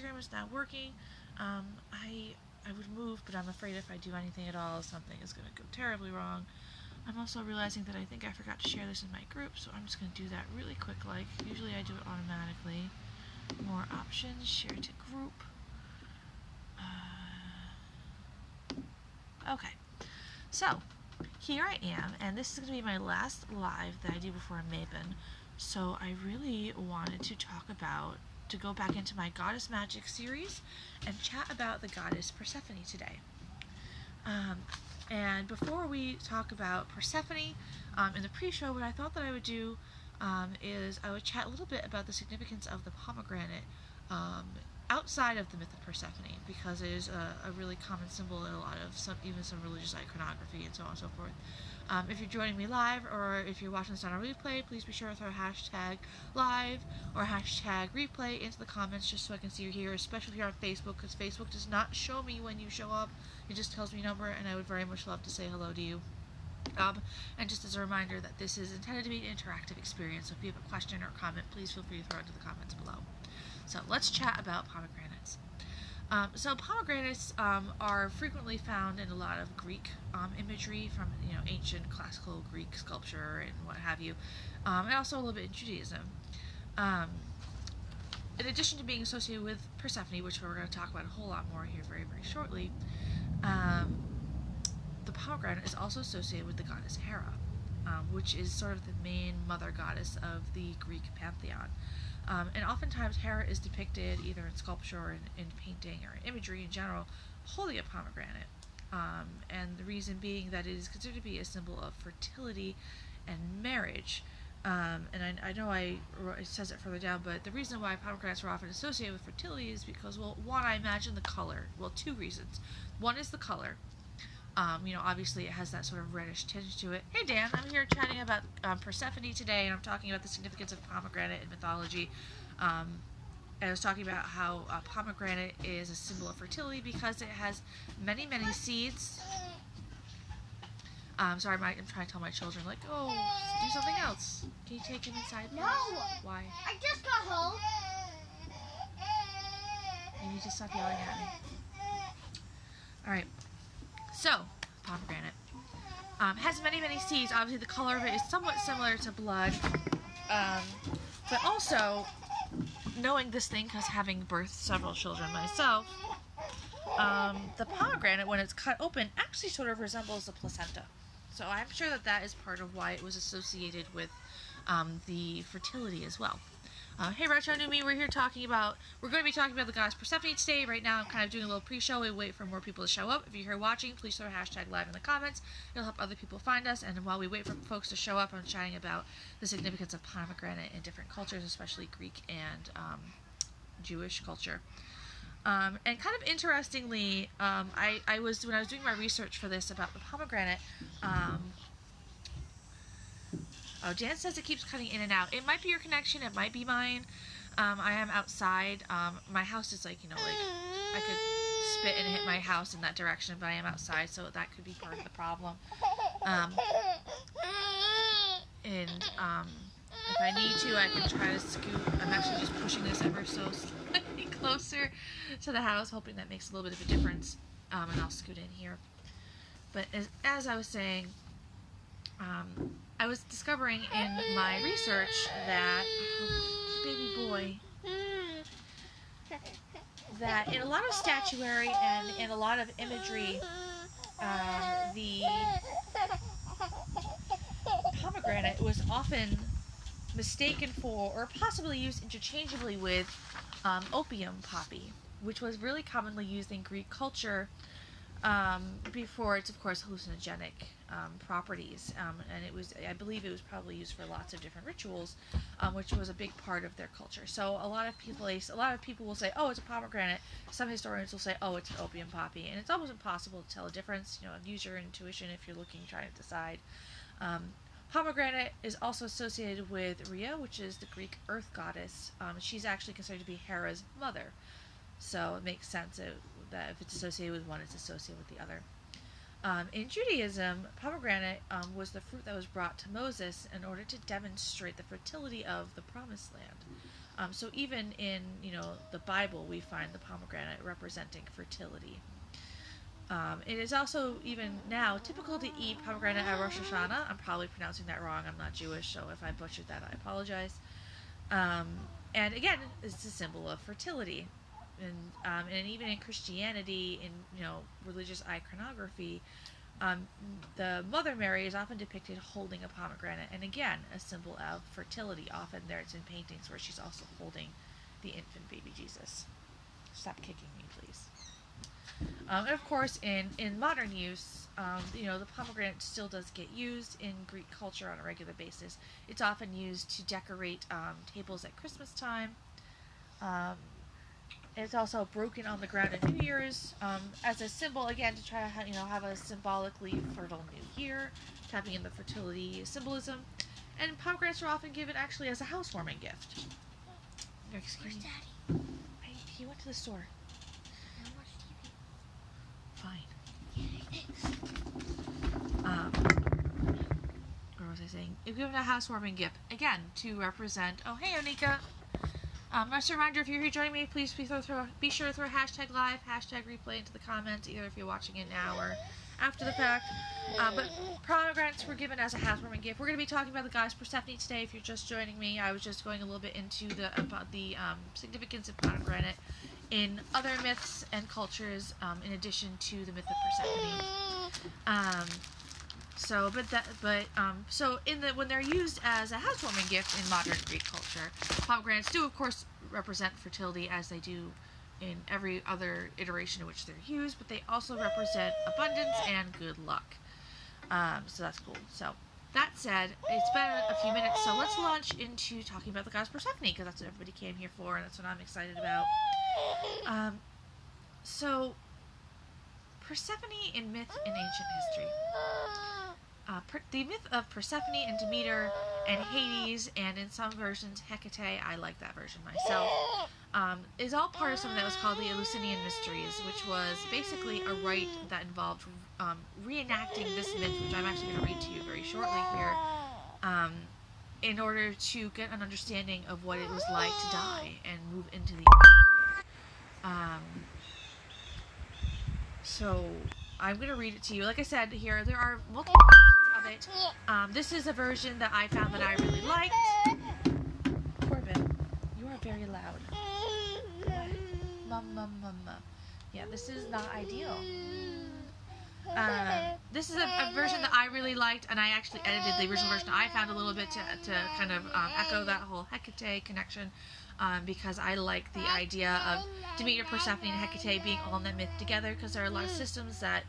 Instagram is not working. I would move, but I'm afraid if I do anything at all, something is going to go terribly wrong. I'm also realizing that I think I forgot to share this in my group, so I'm just going to do that really quick. Like, usually I do it automatically. More options, share to group. Okay, so here I am, and this is going to be my last live that I do before Maven. So I really wanted to go back into my Goddess Magic series and chat about the goddess Persephone today. And before we talk about Persephone, in the pre-show, what I thought that I would do is I would chat a little bit about the significance of the pomegranate outside of the myth of Persephone, because it is a really common symbol in a lot of even some religious iconography and so on and so forth. If you're joining me live, or if you're watching this on a replay, please be sure to throw hashtag live or hashtag replay into the comments just so I can see you here, especially if you're on Facebook, because Facebook does not show me when you show up. It just tells me number, and I would very much love to say hello to you. And just as a reminder that this is intended to be an interactive experience, so if you have a question or comment, please feel free to throw it into the comments below. So let's chat about pomegranates. So pomegranates are frequently found in a lot of Greek imagery from ancient classical Greek sculpture and what have you, and also a little bit in Judaism. In addition to being associated with Persephone, which we're going to talk about a whole lot more here very, very shortly, the pomegranate is also associated with the goddess Hera, which is sort of the main mother goddess of the Greek pantheon. And oftentimes Hera is depicted either in sculpture or in painting or in imagery in general holding a pomegranate. And the reason being that it is considered to be a symbol of fertility and marriage. And I know it says it further down, but the reason why pomegranates are often associated with fertility is because, well, one, I imagine the color. Well, two reasons. One is the color. Obviously it has that sort of reddish tinge to it. Hey Dan, I'm here chatting about Persephone today, and I'm talking about the significance of pomegranate in mythology. And I was talking about how pomegranate is a symbol of fertility because it has many, many seeds. Sorry, I'm trying to tell my children, like, oh, do something else. Can you take him inside, please? No! Why? I just got home. You need to stop yelling at me. Alright. So, pomegranate has many, many seeds. Obviously, the color of it is somewhat similar to blood. But also, knowing this thing, because having birthed several children myself, the pomegranate, when it's cut open, actually sort of resembles a placenta. So I'm sure that is part of why it was associated with the fertility as well. Hey Retro Numi, we're going to be talking about the goddess Persephone today. Right now I'm kind of doing a little pre-show. We wait for more people to show up. If you're here watching, please throw hashtag live in the comments. It'll help other people find us. And while we wait for folks to show up, I'm chatting about the significance of pomegranate in different cultures, especially Greek and Jewish culture. And kind of interestingly, when I was doing my research for this about the pomegranate, oh, Dan says it keeps cutting in and out. It might be your connection. It might be mine. I am outside. My house is like I could spit and hit my house in that direction, but I am outside, so that could be part of the problem. If I need to, I can try to scoot. I'm actually just pushing this ever so slightly closer to the house, hoping that makes a little bit of a difference, and I'll scoot in here. But as I was saying, I was discovering in my research that, baby boy, that in a lot of statuary and in a lot of imagery, the pomegranate was often mistaken for, or possibly used interchangeably with, opium poppy, which was really commonly used in Greek culture before its, of course, hallucinogenic properties. And I believe it was probably used for lots of different rituals, which was a big part of their culture. So a lot of people will say, oh, it's a pomegranate. Some historians will say, oh, it's an opium poppy. And it's almost impossible to tell a difference. Use your intuition if you're trying to decide. Pomegranate is also associated with Rhea, which is the Greek earth goddess. She's actually considered to be Hera's mother. So it makes sense that if it's associated with one, it's associated with the other. In Judaism, pomegranate was the fruit that was brought to Moses in order to demonstrate the fertility of the Promised Land. So even in, the Bible, we find the pomegranate representing fertility. It is also, even now, typical to eat pomegranate at Rosh Hashanah. I'm probably pronouncing that wrong. I'm not Jewish, so if I butchered that, I apologize. And again, it's a symbol of fertility. And even in Christianity, in religious iconography, the Mother Mary is often depicted holding a pomegranate, and again, a symbol of fertility. Often there it's in paintings where she's also holding the infant baby Jesus. Stop kicking me, please. And of course, in modern use, the pomegranate still does get used in Greek culture on a regular basis. It's often used to decorate tables at Christmas time. It's also broken on the ground at New Year's as a symbol, again, to try to have a symbolically fertile new year, tapping in the fertility symbolism. And pomegranates are often given actually as a housewarming gift. Excuse me. Daddy? He went to the store. I watch TV. Fine. What was I saying? If given a housewarming gift, again, to represent. Oh, hey, Onika. Just a reminder, if you're here joining me, please be sure to throw hashtag live, hashtag replay into the comments, either if you're watching it now or after the fact. But pomegranates were given as a housewarming gift. We're going to be talking about the goddess Persephone today. If you're just joining me, I was just going a little bit into the significance of pomegranate in other myths and cultures, in addition to the myth of Persephone. When they're used as a housewarming gift in modern Greek culture, pomegranates do, of course, represent fertility, as they do in every other iteration in which they're used, but they also represent abundance and good luck. So that's cool. So that said, it's been a few minutes, so let's launch into talking about the goddess Persephone, because that's what everybody came here for, and that's what I'm excited about. So Persephone in myth and ancient history. The myth of Persephone and Demeter and Hades, and in some versions Hecate, I like that version myself, is all part of something that was called the Eleusinian Mysteries, which was basically a rite that involved reenacting this myth, which I'm actually going to read to you very shortly here, in order to get an understanding of what it was like to die and move into the So I'm going to read it to you. Like I said, here there are multiple versions of it. This is a version that I found that I really liked. Corbin, you are very loud. Mama. Yeah, this is not ideal. This is a version that I really liked, and I actually edited the original version. I found a little bit to kind of echo that whole Hecate connection, because I like the idea of Demeter, Persephone, and Hecate being all in that myth together, because there are a lot of systems that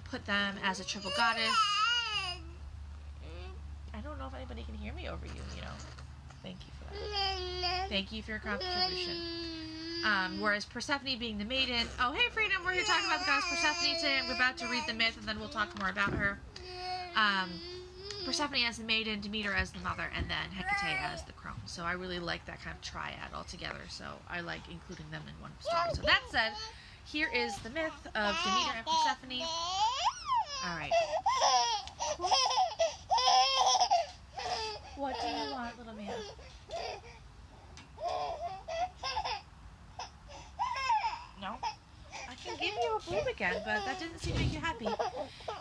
put them as a triple goddess. I don't know if anybody can hear me over you, Thank you for that. Thank you for your contribution. Whereas Persephone being the maiden. Oh, hey, Freedom, we're here talking about the goddess Persephone today. I'm about to read the myth, and then we'll talk more about her. Persephone as the maiden, Demeter as the mother, and then Hecate as the crone. So I really like that kind of triad all together, so I like including them in one story. So that said, here is the myth of Demeter and Persephone. Alright. What do you want, little man? No? I can give you a boob again, but that didn't seem to make you happy. Hey,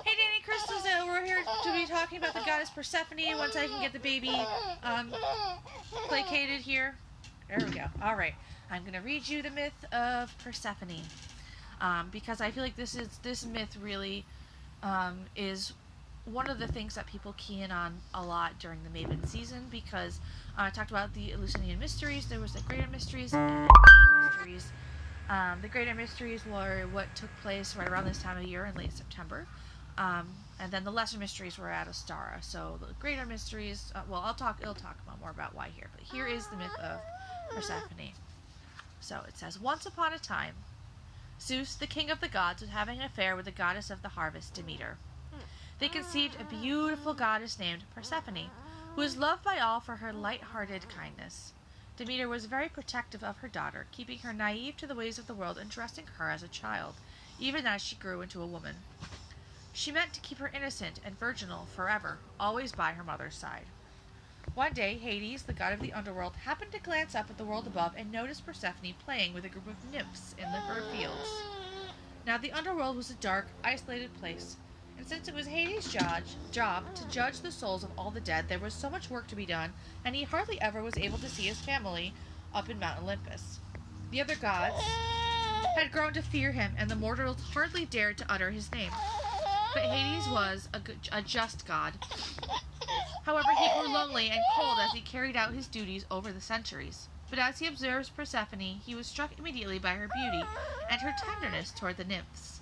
Danny Crystals, we're here to be talking about the goddess Persephone once I can get the baby placated here. There we go. Alright. I'm going to read you the myth of Persephone. Because I feel like this myth really is one of the things that people key in on a lot during the Maven season, because I talked about the Eleusinian Mysteries. There was the Greater Mysteries and the Mysteries. The Greater Mysteries were what took place right around this time of year in late September. And then the Lesser Mysteries were at Ostara. So the Greater Mysteries, it'll talk more about why here. But here is the myth of Persephone. So it says, once upon a time, Zeus, the king of the gods, was having an affair with the goddess of the harvest, Demeter. They conceived a beautiful goddess named Persephone, who was loved by all for her light-hearted kindness. Demeter was very protective of her daughter, keeping her naive to the ways of the world and dressing her as a child, even as she grew into a woman. She meant to keep her innocent and virginal forever, always by her mother's side. One day, Hades, the god of the underworld, happened to glance up at the world above and noticed Persephone playing with a group of nymphs in her fields. Now, the underworld was a dark, isolated place, and since it was Hades' job to judge the souls of all the dead, there was so much work to be done, and he hardly ever was able to see his family up in Mount Olympus. The other gods had grown to fear him, and the mortals hardly dared to utter his name. But Hades was a just god. However, he grew lonely and cold as he carried out his duties over the centuries. But as he observed Persephone, he was struck immediately by her beauty and her tenderness toward the nymphs.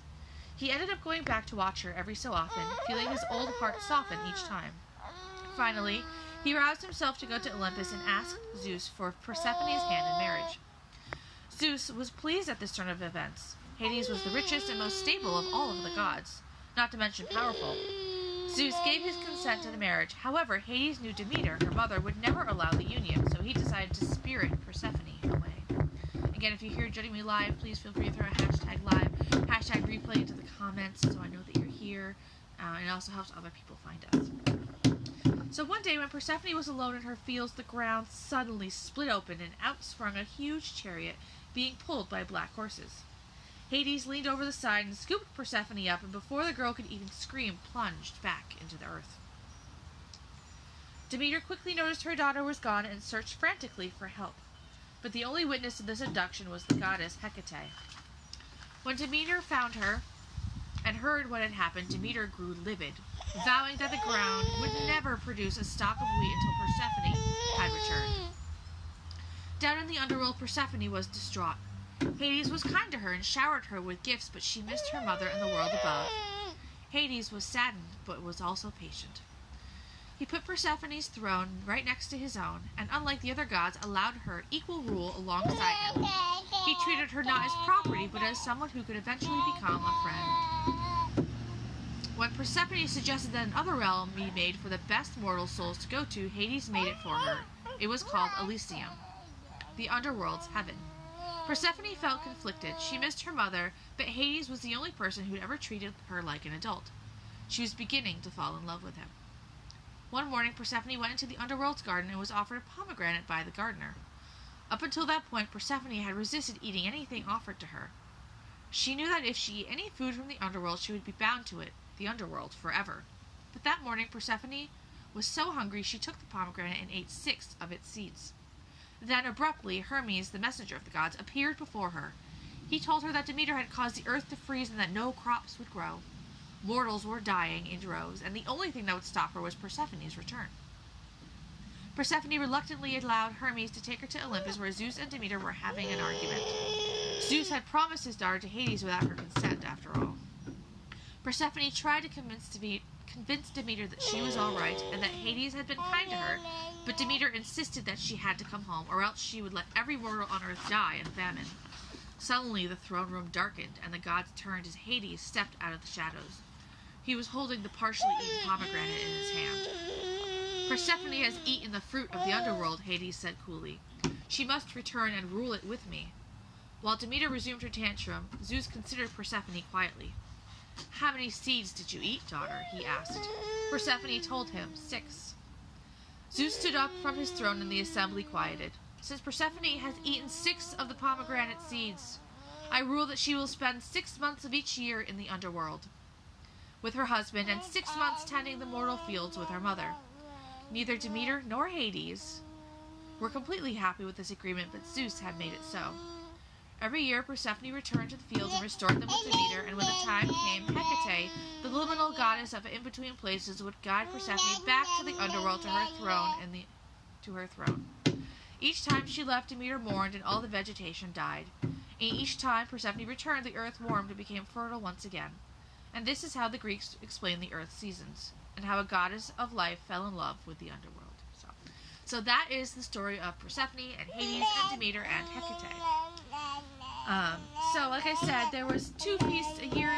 He ended up going back to watch her every so often, feeling his old heart soften each time. Finally, he roused himself to go to Olympus and asked Zeus for Persephone's hand in marriage. Zeus was pleased at this turn of events. Hades was the richest and most stable of all of the gods, not to mention powerful. Zeus gave his consent to the marriage. However, Hades knew Demeter, her mother, would never allow the union, so he decided to spirit Persephone away. Again, if you hear Judging Me Live, please feel free to throw a hashtag live, hashtag replay into the comments so I know that you're here, and it also helps other people find us. So one day when Persephone was alone in her fields, the ground suddenly split open and out sprung a huge chariot being pulled by black horses. Hades leaned over the side and scooped Persephone up, and before the girl could even scream, plunged back into the earth. Demeter quickly noticed her daughter was gone and searched frantically for help. But the only witness of this abduction was the goddess Hecate. When Demeter found her and heard what had happened, Demeter grew livid, vowing that the ground would never produce a stalk of wheat until Persephone had returned. Down in the underworld, Persephone was distraught. Hades was kind to her and showered her with gifts, but she missed her mother and the world above. Hades was saddened, but was also patient. He put Persephone's throne right next to his own, and unlike the other gods, allowed her equal rule alongside him. He treated her not as property, but as someone who could eventually become a friend. When Persephone suggested that another realm be made for the best mortal souls to go to, Hades made it for her. It was called Elysium, the underworld's heaven. Persephone felt conflicted. She missed her mother, but Hades was the only person who'd ever treated her like an adult. She was beginning to fall in love with him. One morning, Persephone went into the underworld's garden and was offered a pomegranate by the gardener. Up until that point, Persephone had resisted eating anything offered to her. She knew that if she ate any food from the underworld, she would be bound to it, the underworld, forever. But that morning, Persephone was so hungry she took the pomegranate and ate 6 of its seeds. Then, abruptly, Hermes, the messenger of the gods, appeared before her. He told her that Demeter had caused the earth to freeze and that no crops would grow. Mortals were dying in droves, and the only thing that would stop her was Persephone's return. Persephone reluctantly allowed Hermes to take her to Olympus, where Zeus and Demeter were having an argument. Zeus had promised his daughter to Hades without her consent, after all. Persephone tried to convince Demeter that she was all right and that Hades had been kind to her, but Demeter insisted that she had to come home, or else she would let every mortal on earth die in famine. Suddenly, the throne room darkened, and the gods turned as Hades stepped out of the shadows. He was holding the partially eaten pomegranate in his hand. Persephone has eaten the fruit of the underworld, Hades said coolly. She must return and rule it with me. While Demeter resumed her tantrum, Zeus considered Persephone quietly. How many seeds did you eat, daughter? He asked. Persephone told him, 6. Zeus stood up from his throne and the assembly quieted. Since Persephone has eaten 6 of the pomegranate seeds, I rule that she will spend 6 months of each year in the underworld with her husband and 6 months tending the mortal fields with her mother. Neither Demeter nor Hades were completely happy with this agreement, but Zeus had made it so. Every year, Persephone returned to the fields and restored them with Demeter, and when the time came, Hecate, the liminal goddess of in-between places, would guide Persephone back to the underworld to her throne. Each time she left, Demeter mourned, and all the vegetation died. And each time Persephone returned, the earth warmed and became fertile once again. And this is how the Greeks explained the earth's seasons, and how a goddess of life fell in love with the underworld. So that is the story of Persephone and Hades and Demeter and Hecate. So, like I said, there was 2 feasts a year,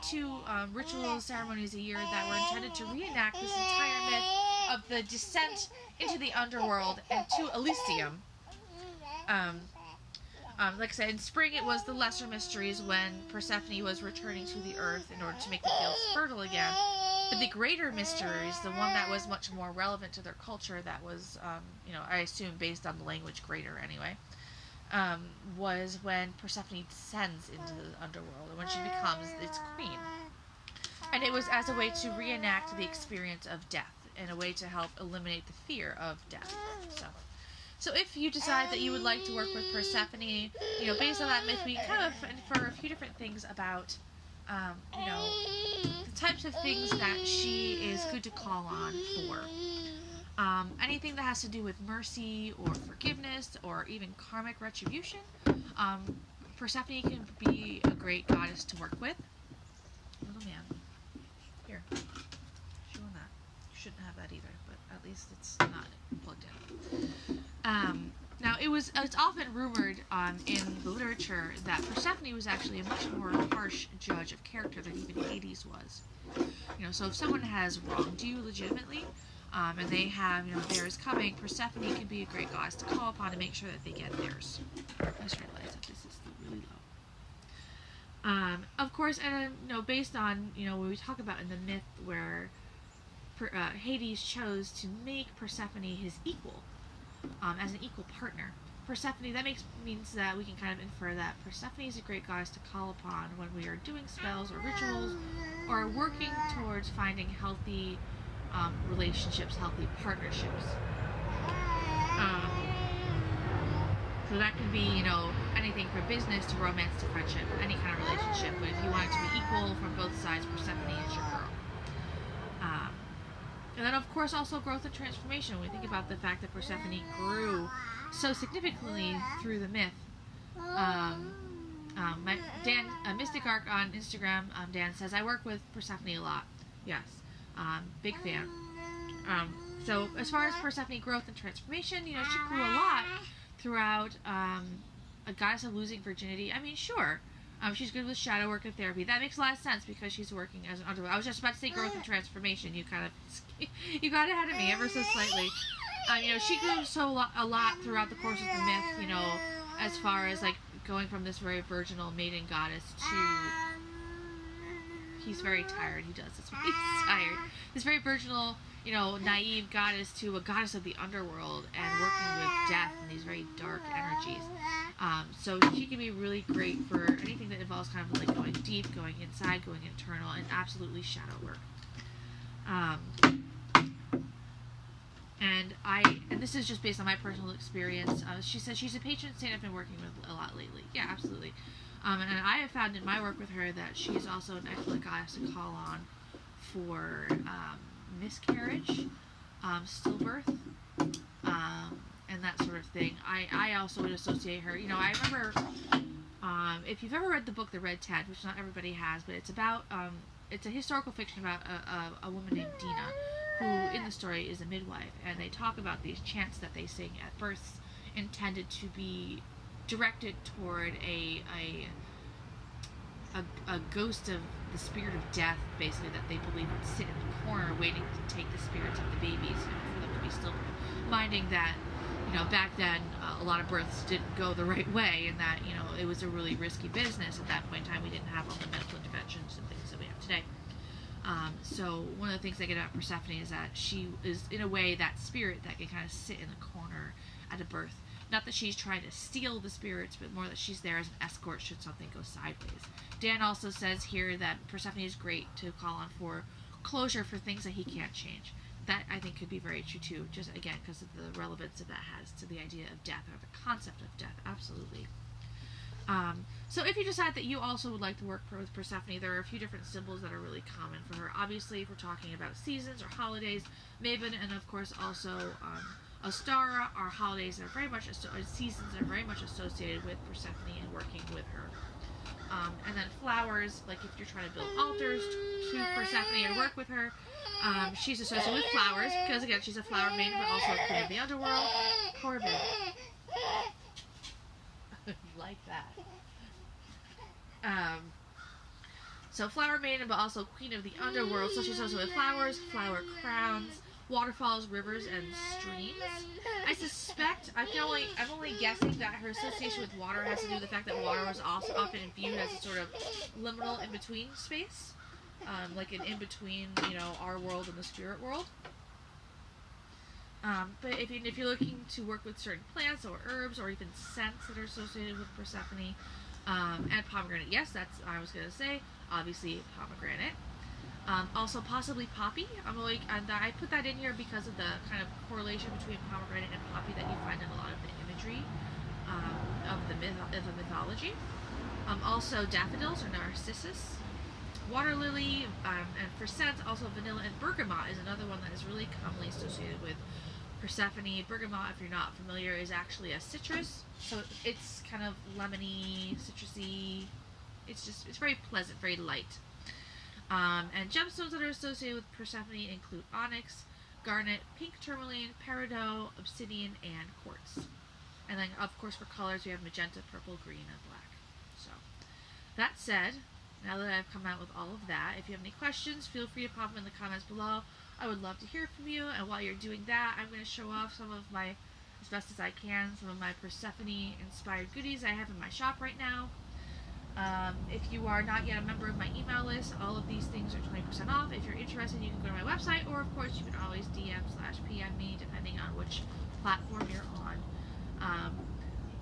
2 ritual ceremonies a year that were intended to reenact this entire myth of the descent into the underworld and to Elysium. Like I said, in spring it was the Lesser Mysteries when Persephone was returning to the earth in order to make the fields fertile again. But the greater mysteries, the one that was much more relevant to their culture, that was, I assume based on the language greater anyway, was when Persephone descends into the underworld and when she becomes its queen. And it was as a way to reenact the experience of death, in a way to help eliminate the fear of death. So if you decide that you would like to work with Persephone, based on that myth, we kind of infer a few different things about, the types of things that she is good to call on for. Anything that has to do with mercy or forgiveness or even karmic retribution, Persephone can be a great goddess to work with. Little man. Here. Showing that. You shouldn't have that either, but at least it's not plugged in. Now, it's often rumored in the literature that Persephone was actually a much more harsh judge of character than even Hades was. So if someone has wronged you legitimately, and they have, theirs coming, Persephone can be a great goddess to call upon to make sure that they get theirs. I just realized that this is still really low. Of course, and based on, when we talk about in the myth where Hades chose to make Persephone his equal, as an equal partner. Persephone, that means that we can kind of infer that Persephone is a great goddess to call upon when we are doing spells or rituals, or working towards finding healthy relationships, healthy partnerships. So that can be, anything from business to romance to friendship, any kind of relationship. But if you want it to be equal from both sides, Persephone is your girl. And then, of course, also growth and transformation. When we think about the fact that Persephone grew so significantly through the myth. Dan, Mystic Arc on Instagram, Dan says, I work with Persephone a lot. Yes. Big fan. So, as far as Persephone growth and transformation, she grew a lot throughout a goddess of losing virginity. I mean, sure. She's good with shadow work and therapy. That makes a lot of sense because she's working as an underworld. I was just about to say growth and transformation. You got ahead of me ever so slightly. She grew a lot throughout the course of the myth. As far as going from this very virginal maiden goddess to, he's very tired. He does this when he's tired. This very virginal, naive goddess to a goddess of the underworld and working with death and these very dark energies. So she can be really great for anything that involves kind of going deep, going inside, going internal, and absolutely shadow work. And this is just based on my personal experience. She says she's a patron saint I've been working with a lot lately. Yeah, absolutely. And I have found in my work with her that she is also an excellent goddess to call on for miscarriage, stillbirth, and that sort of thing. I also would associate her. I remember, if you've ever read the book The Red Tent, which not everybody has, but it's about, it's a historical fiction about a woman named Dina, who in the story is a midwife, and they talk about these chants that they sing at births intended to be directed toward a ghost of the spirit of death, basically, that they believe would sit in the corner waiting to take the spirits of the babies, for them to be still, finding that back then a lot of births didn't go the right way, and that it was a really risky business at that point in time. We didn't have all the medical interventions and things that we have today. So one of the things I get about Persephone is that she is, in a way, that spirit that can kind of sit in the corner at a birth. Not that she's trying to steal the spirits, but more that she's there as an escort should something go sideways. Dan also says here that Persephone is great to call on for closure for things that he can't change. That, I think, could be very true, too, just, again, because of the relevance that has to the idea of death, or the concept of death, absolutely. So if you decide that you also would like to work with Persephone, there are a few different symbols that are really common for her. Obviously, if we're talking about seasons or holidays, Mabon, and of course also Ostara are holidays that are very much, seasons that are very much associated with Persephone and working with her. And then flowers, like if you're trying to build altars to Persephone and work with her, she's associated with flowers, because again, she's a flower maiden, but also a queen of the underworld. Corbin. Like that. So flower maiden, but also queen of the underworld. So she's also with flowers, flower crowns, waterfalls, rivers, and streams. I suspect, I'm only guessing that her association with water has to do with the fact that water was also often viewed as a sort of liminal in-between space. like an in-between, you know, our world and the spirit world. But if you're looking to work with certain plants or herbs or even scents that are associated with Persephone, and pomegranate, yes, that's I was gonna say. Obviously, pomegranate. Also, possibly poppy. And I put that in here because of the kind of correlation between pomegranate and poppy that you find in a lot of the imagery of the mythology. Also, daffodils or narcissus, water lily, and for scent, also vanilla and bergamot is another one that is really commonly associated with Persephone. Bergamot, if you're not familiar, is actually a citrus, so it's kind of lemony, citrusy. It's very pleasant, very light. And gemstones that are associated with Persephone include onyx, garnet, pink tourmaline, peridot, obsidian, and quartz. And then, of course, for colors, we have magenta, purple, green, and black. So, that said, now that I've come out with all of that, if you have any questions, feel free to pop them in the comments below. I would love to hear from you. And while you're doing that, I'm going to show off some of my, as best as I can, some of my Persephone-inspired goodies I have in my shop right now. If you are not yet a member of my email list, all of these things are 20% off. If you're interested, you can go to my website, or of course, you can always DM/PM me, depending on which platform you're on.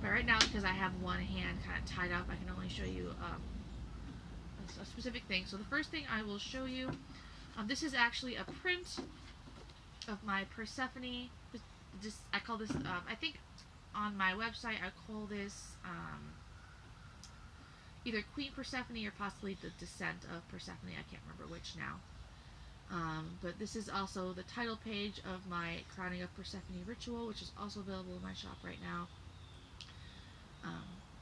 But right now, because I have one hand kind of tied up, I can only show you a specific thing. So the first thing I will show you, this is actually a print of my Persephone. I call this, I think on my website, I call this either Queen Persephone or possibly the Descent of Persephone. I can't remember which now. But this is also the title page of my Crowning of Persephone ritual, which is also available in my shop right now.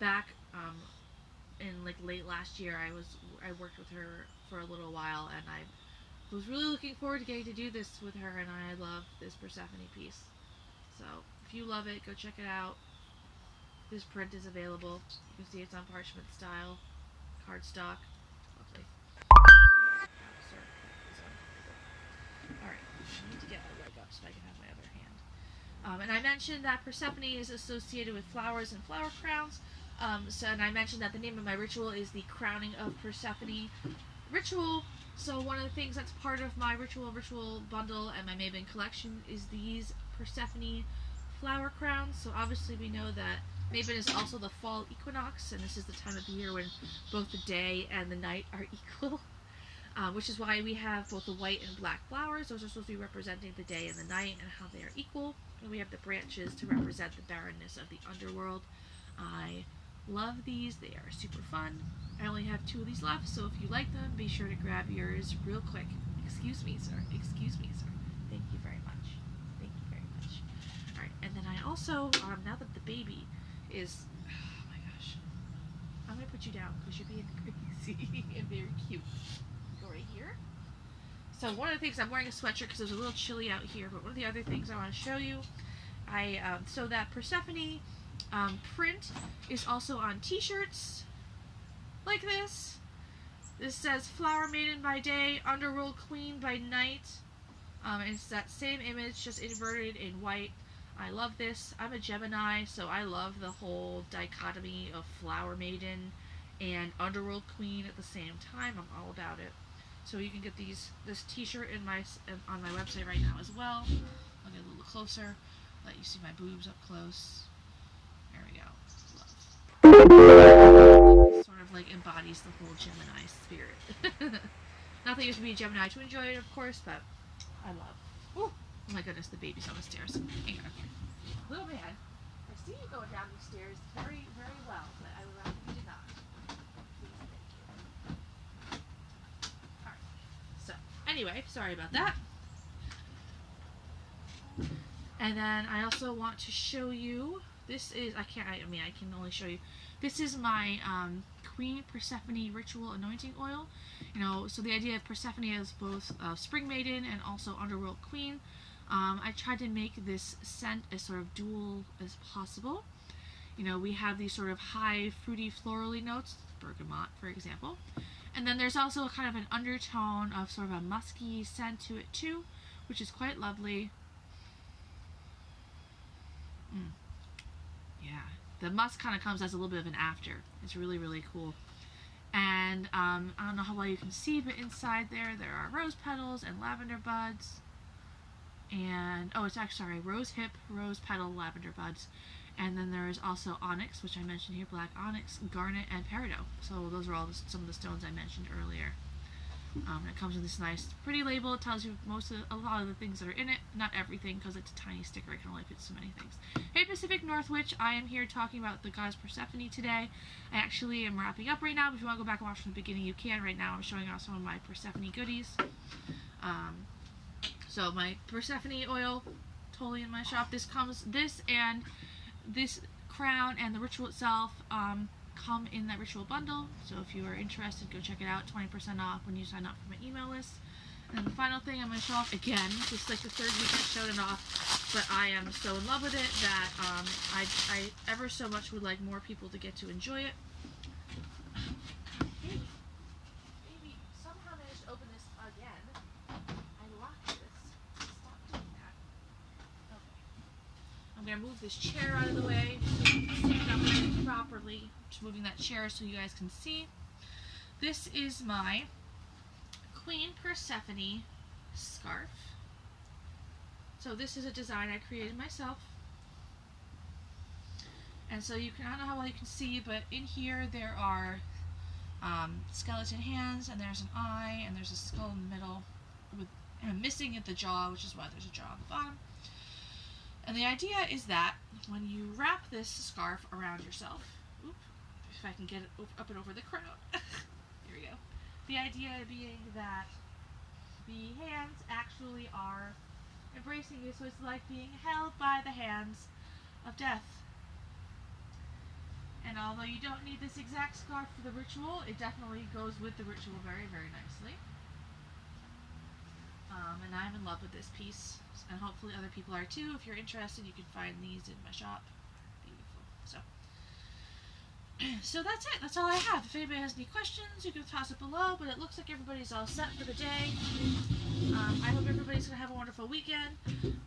Back in like late last year, I worked with her for a little while, and I was really looking forward to getting to do this with her, and I love this Persephone piece. So if you love it, go check it out. This print is available. You can see it's on parchment style, cardstock. Lovely. Alright, I need to get my leg up so I can have my other hand. And I mentioned that Persephone is associated with flowers and flower crowns. And I mentioned that the name of my ritual is the Crowning of Persephone ritual. So one of the things that's part of my ritual bundle and my Maven collection is these Persephone flower crowns. So obviously we know that Maven is also the fall equinox, and this is the time of the year when both the day and the night are equal, which is why we have both the white and black flowers. Those are supposed to be representing the day and the night and how they are equal. And we have the branches to represent the barrenness of the underworld. I love these. They are super fun. I only have 2 of these left, so if you like them, be sure to grab yours real quick. Excuse me, sir. Excuse me, sir. Thank you very much. Thank you very much. Alright, and then I also, now that the baby is, oh my gosh, I'm going to put you down because you're being crazy and very cute. Go right here. So one of the things, I'm wearing a sweatshirt because it's a little chilly out here, but one of the other things I want to show you, so that Persephone print is also on t-shirts like this. This says Flower Maiden by day, Underworld Queen by night. It's that same image, just inverted in white. I love this. I'm a Gemini, so I love the whole dichotomy of Flower Maiden and Underworld Queen at the same time. I'm all about it. So you can get this t-shirt on my website right now as well. I'll get a little closer, let you see my boobs up close. There we go. Love. It sort of like embodies the whole Gemini spirit. Not that you have to be a Gemini to enjoy it, of course, but I love. Ooh. Oh my goodness, the baby's on the stairs. Hang on. Little man, I see you going down these stairs very, very well, but I would rather you did not. Please, thank you. Alright. So, anyway, sorry about that. And then I also want to show you, this is, I can only show you, this is my Queen Persephone Ritual Anointing Oil. You know, so the idea of Persephone is both Spring Maiden and also Underworld Queen. I tried to make this scent as sort of dual as possible. You know, we have these sort of high, fruity, florally notes, bergamot, for example. And then there's also kind of an undertone of sort of a musky scent to it too, which is quite lovely. Yeah, the musk kind of comes as a little bit of an after. It's really, really cool. And I don't know how well you can see, but inside there are rose petals and lavender buds. And, oh, it's actually, sorry, rose hip, rose petal, lavender buds. And then there is also onyx, which I mentioned here, black onyx, garnet, and peridot. So those are all some of the stones I mentioned earlier. It comes with this nice, pretty label. It tells you a lot of the things that are in it. Not everything, because it's a tiny sticker. It can only fit so many things. Hey, Pacific North Witch. I am here talking about the goddess Persephone today. I actually am wrapping up right now. But if you want to go back and watch from the beginning, you can. Right now, I'm showing off some of my Persephone goodies. So my Persephone oil, totally in my shop. This and this crown and the ritual itself come in that ritual bundle. So if you are interested, go check it out. 20% off when you sign up for my email list. And then the final thing I'm going to show off again. This is like the third week I've showed it off, but I am so in love with it that I ever so much would like more people to get to enjoy it. Baby, somehow managed to open this again. I locked this. Stop doing that. Okay. I'm going to move this chair out of the way. Stand up properly. Just moving that chair so you guys can see. This is my Queen Persephone scarf. So this is a design I created myself. And so you can, I don't know how well you can see, but in here there are skeleton hands, and there's an eye, and there's a skull in the middle, with missing at the jaw, which is why there's a jaw on the bottom. And the idea is that when you wrap this scarf around yourself, if I can get it up and over the crown, here we go. The idea being that the hands actually are embracing you, so it's like being held by the hands of death. And although you don't need this exact scarf for the ritual, it definitely goes with the ritual very, very nicely. And I'm in love with this piece, and hopefully other people are too. If you're interested, you can find these in my shop. Beautiful. So that's it. That's all I have. If anybody has any questions, you can toss it below, but it looks like everybody's all set for the day. I hope everybody's going to have a wonderful weekend.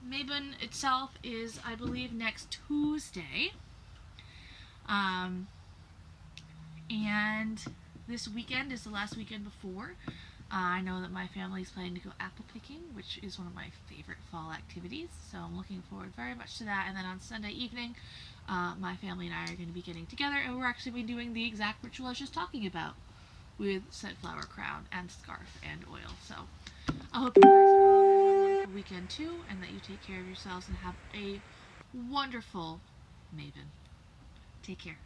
Mabon itself is, I believe, next Tuesday. And this weekend is the last weekend before. I know that my family is planning to go apple picking, which is one of my favorite fall activities, so I'm looking forward very much to that. And then on Sunday evening, my family and I are going to be getting together, and we're actually be doing the exact ritual I was just talking about, with sunflower crown and scarf and oil. So I hope you guys all have a wonderful weekend too, and that you take care of yourselves and have a wonderful Mabon. Take care.